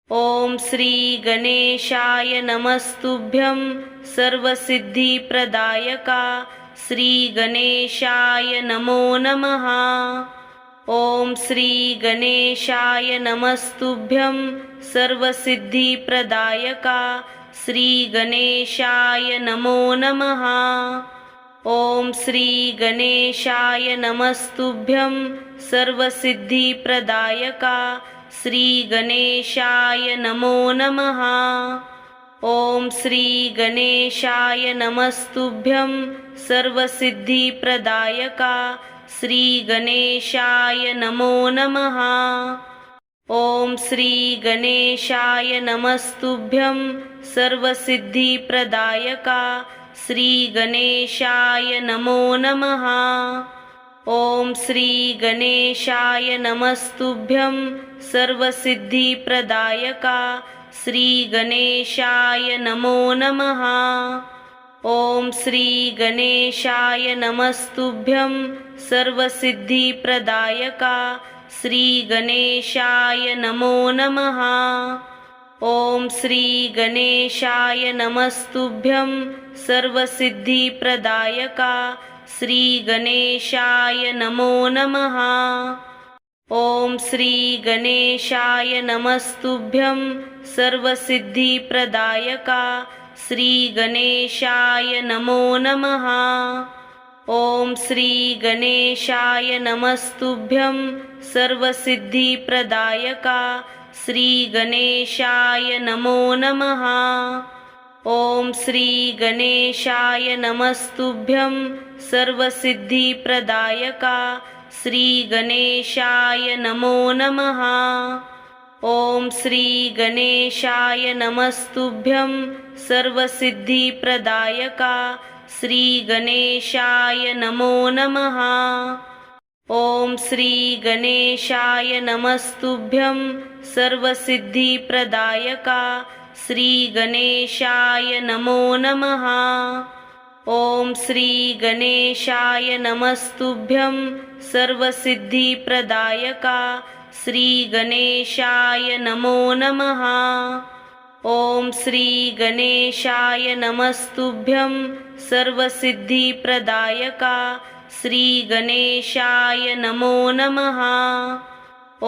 ओम श्री गणेशाय नमस्तुभ्यं सर्वसिद्धिप्रदायका श्री गणेशाय नमो नमः। ओम श्री गणेशाय नमस्तुभ्यं सर्वसिद्धिप्रदायका श्री गणेशाय नमो नमः। ओम श्री गणेशाय नमस्तुभ्यं सर्वसिद्धिप्रदायका श्री गणेशाय नमो नमः। ॐ श्री गणेशाय नमस्तुभ्यं सर्वसिद्धिप्रदायका श्री गणेशाय नमो नमः। ॐ श्री गणेशाय नमस्तुभ्यं सर्वसिद्धिप्रदायका श्री गणेशाय नमो नमः। ॐ श्री गणेशाय नमस्तुभ्यं सर्वसिद्धिप्रदायका श्री गणेशाय नमो नमः। ॐ श्री गणेशाय नमस्तुभ्यं सर्वसिद्धिप्रदायका श्री गणेशाय नमो नमः। ॐ श्री गणेशाय नमस्तुभ्यं सर्वसिद्धिप्रदायका श्री गणेशाय नमो नमः। ॐ श्री गणेशाय नमस्तुभ्यं सर्वसिद्धिप्रदायका श्री गणेशाय नमो नमः। ॐ श्री गणेशाय नमस्तुभ्यं सर्वसिद्धिप्रदायका श्री गणेशाय नमो नमः। ॐ श्री गणेशाय नमस्तुभ्यं सर्वसिद्धिप्रदायका श्री गणेशाय नमो नमः। ॐ श्री गणेशाय नमस्तुभ्यं सर्वसिद्धिप्रदायका श्री गणेशाय नमो नमः। ॐ श्री गणेशाय नमस्तुभ्यं सर्वसिद्धिप्रदायका श्री गणेशाय नमो नमः। ॐ श्री गणेशाय नमस्तुभ्यं सर्वसिद्धिप्रदायका श्री गणेशाय नमो नमः। ॐ श्री गणेशाय नमस्तुभ्यं सर्वसिद्धिप्रदायका श्री गणेशाय नमो नमः। ॐ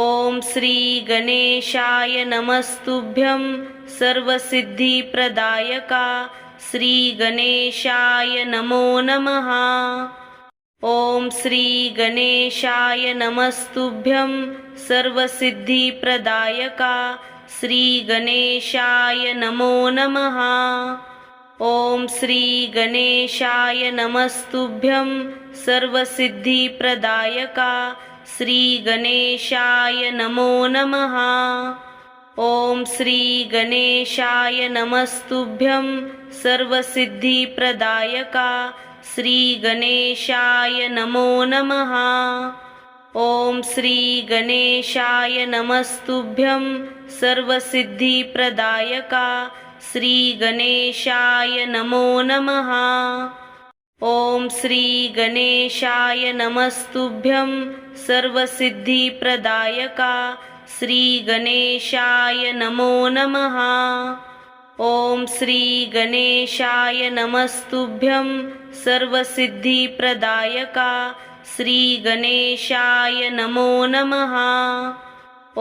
श्री गणेशाय नमस्तुभ्यं सर्वसिद्धिप्रदायका श्री गणेशाय नमो नमः। ॐ श्री गणेशाय नमस्तुभ्यं सर्वसिद्धिप्रदायका श्री गणेशाय नमो नमः। ॐ श्री गणेशाय नमस्तुभ्यं सर्वसिद्धिप्रदायका श्री गणेशाय नमो नमः। ॐ श्री गणेशाय नमस्तुभ्यं सर्वसिद्धिप्रदायका श्री गणेशाय नमो नमः। ॐ श्री गणेशाय नमस्तुभ्यं सर्वसिद्धिप्रदायका श्री गणेशाय नमो नमः। ॐ श्री गणेशाय नमस्तुभ्यं सर्वसिद्धिप्रदायका श्री गणेशाय नमो नमः। ॐ श्री गणेशाय नमस्तुभ्यं सर्वसिद्धिप्रदायका श्री गणेशाय नमो नमः।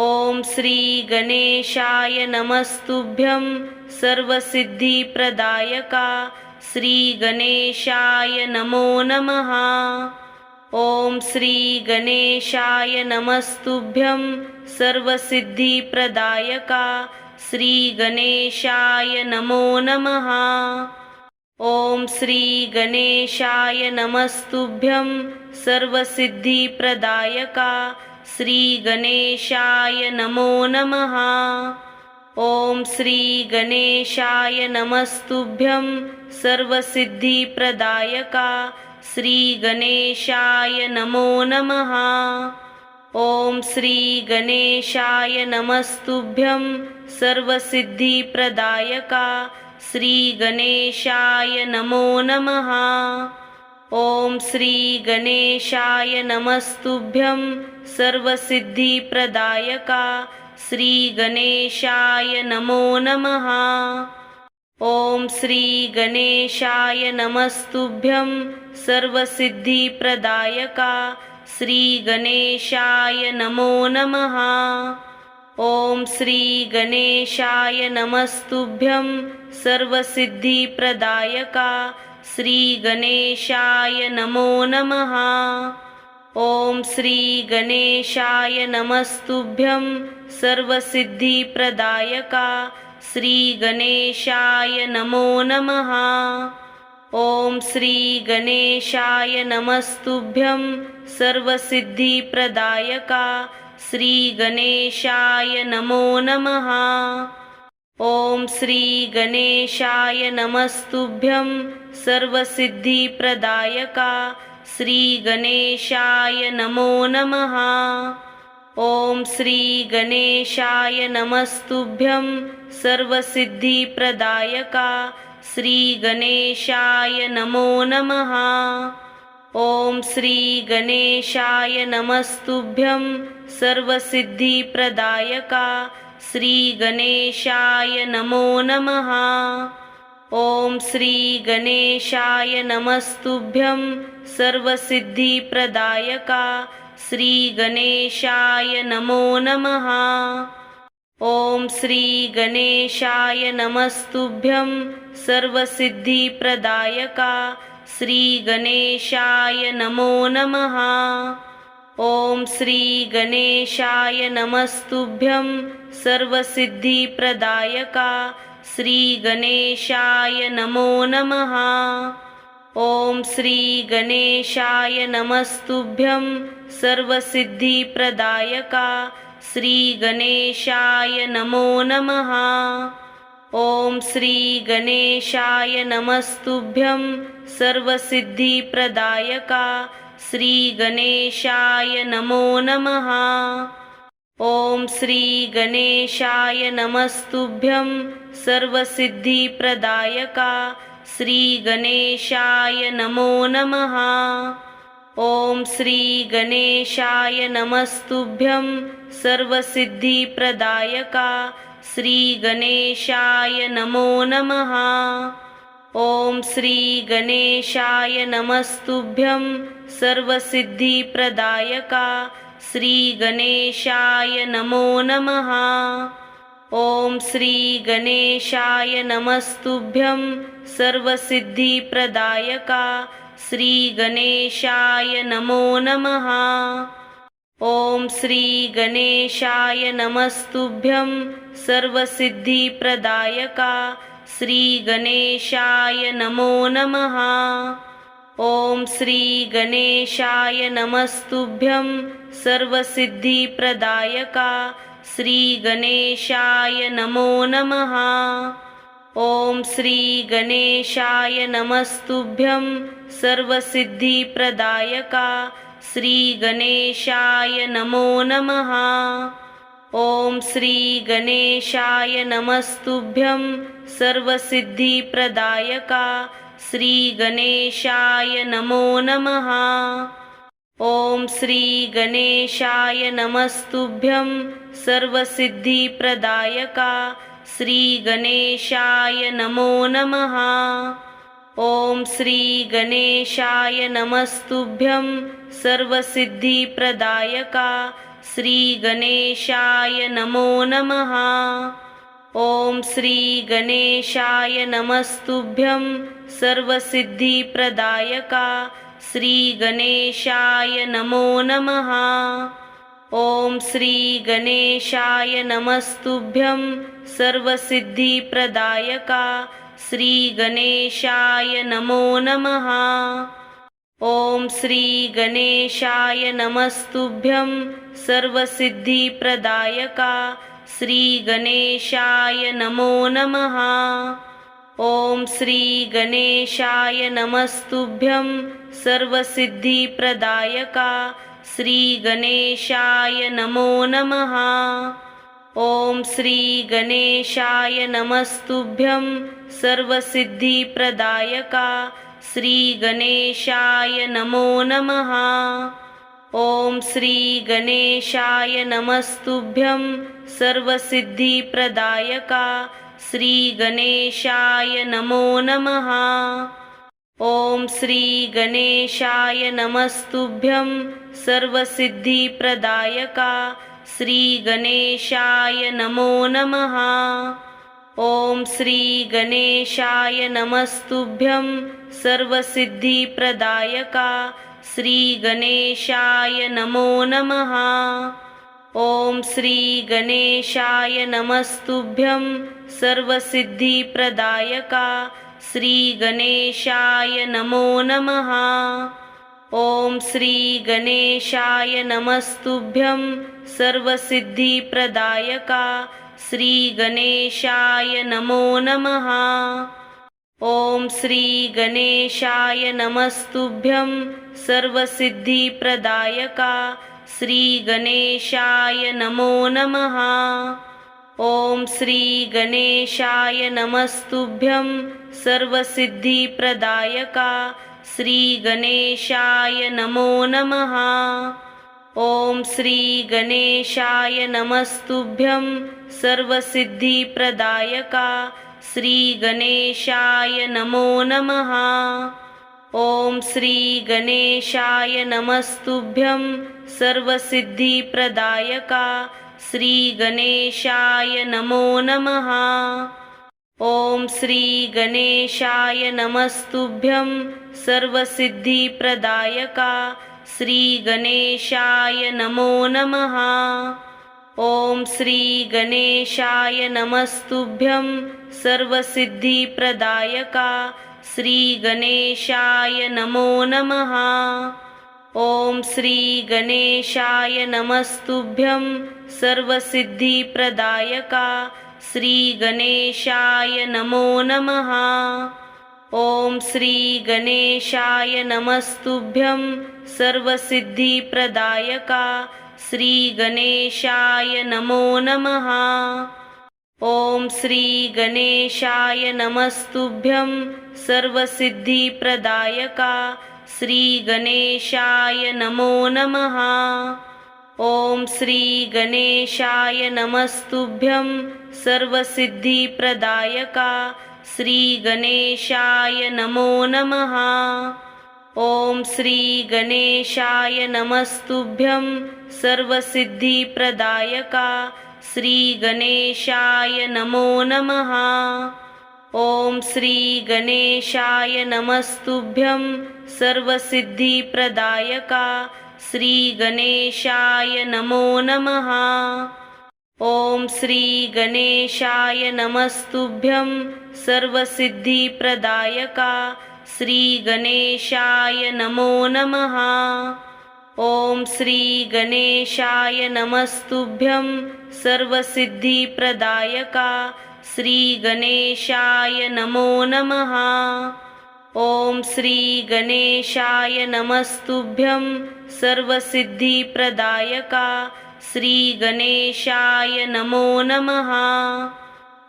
ॐ श्री गणेशाय नमस्तुभ्यं सर्वसिद्धिप्रदायका श्री गणेशाय नमो नमः। ॐ श्री गणेशाय नमस्तुभ्यं सर्वसिद्धिप्रदायका श्री गणेशाय नमो नमः। ॐ श्री गणेशाय नमस्तुभ्यं सर्वसिद्धिप्रदायका श्री गणेशाय नमो नमः। ॐ श्री गणेशाय नमस्तुभ्यं सर्वसिद्धिप्रदायका श्री गणेशाय नमो नमः। ॐ श्री गणेशाय नमस्तुभ्यं सर्वसिद्धिप्रदायका श्री गणेशाय नमो नमः। ॐ श्री गणेशाय नमस्तुभ्यं सर्वसिद्धिप्रदायका श्री गणेशाय नमो नमः। ॐ श्री गणेशाय नमस्तुभ्यं सर्वसिद्धिप्रदायका श्री गणेशाय नमो नमः। ॐ श्री गणेशाय नमस्तुभ्यं सर्वसिद्धिप्रदायका श्री गणेशाय नमो नमः। ॐ श्री गणेशाय नमस्तुभ्यं सर्वसिद्धिप्रदायका श्री गणेशाय नमो नमः। ओम श्री गणेशाय नमस्तुभ्यं सर्वसिद्धिप्रदायका श्री गणेशाय नमो नमः। ओम श्री गणेशाय नमस्तुभ्यं सर्वसिद्धिप्रदायका श्री गणेशाय नमो नमः। ओम श्री गणेशाय नमस्तुभ्यं सर्वसिद्धिप्रदायका श्री गणेशाय नमो नमः। ओम श्री गणेशाय नमस्तुभ्यं सर्वसिद्धिप्रदायका श्री गणेशाय नमो नमः। ओम श्री गणेशाय नमस्तुभ्यं सर्वसिद्धिप्रदायका श्री गणेशाय नमो नमः। ओम श्री गणेशाय नमस्तुभ्यं सर्वसिद्धिप्रदायका श्री गणेशाय नमो नमः। ओम श्री गणेशाय नमस्तुभ्यं सर्वसिद्धिप्रदायका श्री गणेशाय नमो नमः। ओम श्री गणेशाय नमस्तुभ्यं सर्वसिद्धिप्रदायका श्री गणेशाय नमो नमः। ओम श्री गणेशाय नमस्तुभ्यं सर्वसिद्धिप्रदायका श्री गणेशाय नमो नमः। ओम श्री गणेशाय नमस्तुभ्यं सर्वसिद्धिप्रदायका श्री गणेशाय नमो नमः। ओम श्री गणेशाय नमस्तुभ्यं सर्वसिद्धिप्रदायका श्री गणेशाय नमो नमः। ओम श्री गणेशाय नमस्तुभ्यं सर्वसिद्धिप्रदायका श्री गणेशाय नमो नमः। ओम श्री गणेशाय नमस्तुभ्यं सर्वसिद्धिप्रदायका श्री गणेशाय नमो नमः। ओम श्री गणेशाय नमस्तुभ्यं सर्वसिद्धिप्रदायका श्री गणेशाय नमो नमः। ओम श्री गणेशाय नमस्तुभ्यं सर्वसिद्धिप्रदायका श्री गणेशाय नमो नमः। ओम श्री गणेशाय नमस्तुभ्यं सर्वसिद्धिप्रदायका श्री गणेशाय नमो नमः। ओम श्री गणेशाय नमस्तुभ्यं सर्वसिद्धिप्रदायका श्री गणेशाय नमो नमः। ओम श्री गणेशाय नमस्तुभ्यं सर्वसिद्धिप्रदायका श्री गणेशाय नमो नमः। ओम श्री गणेशाय नमस्तुभ्यं सर्वसिद्धिप्रदायका श्री गणेशाय नमो नमः। ओम श्री गणेशाय नमस्तुभ्यं सर्वसिद्धिप्रदायका श्री गणेशाय नमो नमः। ओम श्री गणेशाय नमस्तुभ्यं सर्वसिद्धिप्रदायका श्री गणेशाय नमो नमः। ओम श्री गणेशाय नमस्तुभ्यं सर्वसिद्धिप्रदायका श्री गणेशाय नमो नमः। ओम श्री गणेशाय नमस्तुभ्यं सर्वसिद्धिप्रदायका श्री गणेशाय नमो नमः। ओम श्री गणेशाय नमस्तुभ्यं सर्वसिद्धिप्रदायका श्री गणेशाय नमो नमः। ओम श्री गणेशाय नमस्तुभ्यं सर्वसिद्धिप्रदायका श्री गणेशाय नमो नमः। ओम श्री गणेशाय नमस्तुभ्यं सर्वसिद्धिप्रदायका श्री गणेशाय नमो नमः। ओम श्री गणेशाय नमस्तुभ्यं सर्वसिद्धिप्रदायका श्री गणेशाय नमो नमः। ओम श्री गणेशाय नमस्तुभ्यं सर्वसिद्धिप्रदायका श्री गणेशाय नमो नमः। ओम श्री गणेशाय नमस्तुभ्यं सर्वसिद्धिप्रदायका श्री गणेशाय नमो नमः। ओम श्री गणेशाय नमस्तुभ्यं सर्वसिद्धिप्रदायका श्री गणेशाय नमो नमः। ओम श्री गणेशाय नमस्तुभ्यं सर्वसिद्धिप्रदायका श्री गणेशाय नमो नमः। ओम श्री गणेशाय नमस्तुभ्यं सर्वसिद्धिप्रदायका श्री गणेशाय नमो नमः। ओम श्री गणेशाय नमस्तुभ्यं सर्वसिद्धिप्रदायका श्री गणेशाय नमो नमः। ओम श्री गणेशाय नमस्तुभ्यं सर्वसिद्धिप्रदायका श्री गणेशाय नमो नमः। ओम श्री गणेशाय नमस्तुभ्यं सर्वसिद्धिप्रदायका श्री गणेशाय नमो नमः। ओम श्री गणेशाय नमस्तुभ्यं सर्वसिद्धिप्रदायका श्री गणेशाय नमो नमः। ओम श्री गणेशाय नमस्तुभ्यं सर्वसिद्धिप्रदायका श्री गणेशाय नमो नमः। ओम श्री गणेशाय नमस्तुभ्यं सर्वसिद्धिप्रदायका श्री गणेशाय नमो नमः। ओम श्री गणेशाय नमस्तुभ्यं सर्वसिद्धिप्रदायका श्री गणेशाय नमो नमः। ओम श्री गणेशाय नमस्तुभ्यं सर्वसिद्धिप्रदायका श्री गणेशाय नमो नमः। ओम श्री गणेशाय नमस्तुभ्यं सर्वसिद्धिप्रदायका श्री गणेशाय नमो नमः। ओम श्री गणेशाय नमस्तुभ्यं सर्वसिद्धिप्रदायका श्री गणेशाय नमो नमः। ओम श्री गणेशाय नमस्तुभ्यं सर्वसिद्धिप्रदायका श्री गणेशाय नमो नमः। ओम श्री गणेशाय नमस्तुभ्यं सर्वसिद्धिप्रदायका श्री गणेशाय नमो नमः।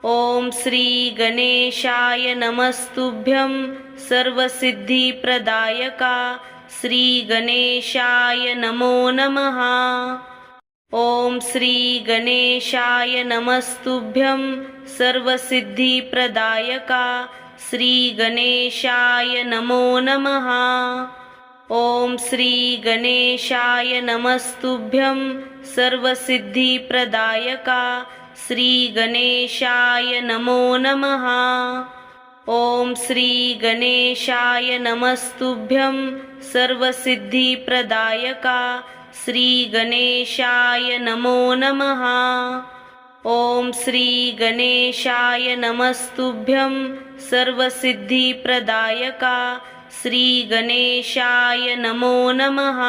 ओम श्री गणेशाय नमस्तुभ्यं सर्वसिद्धिप्रदायका श्री गणेशाय नमो नमः। ओम श्री गणेशाय नमस्तुभ्यं सर्वसिद्धिप्रदायका श्री गणेशाय नमो नमः। ओम श्री गणेशाय नमस्तुभ्यं सर्वसिद्धिप्रदायका श्री गणेशाय नमो नमः। ओम श्री गणेशाय नमस्तुभ्यं सर्वसिद्धिप्रदायका श्री गणेशाय नमो नमः। ओम श्री गणेशाय नमस्तुभ्यं सर्वसिद्धिप्रदायका श्री गणेशाय नमो नमः।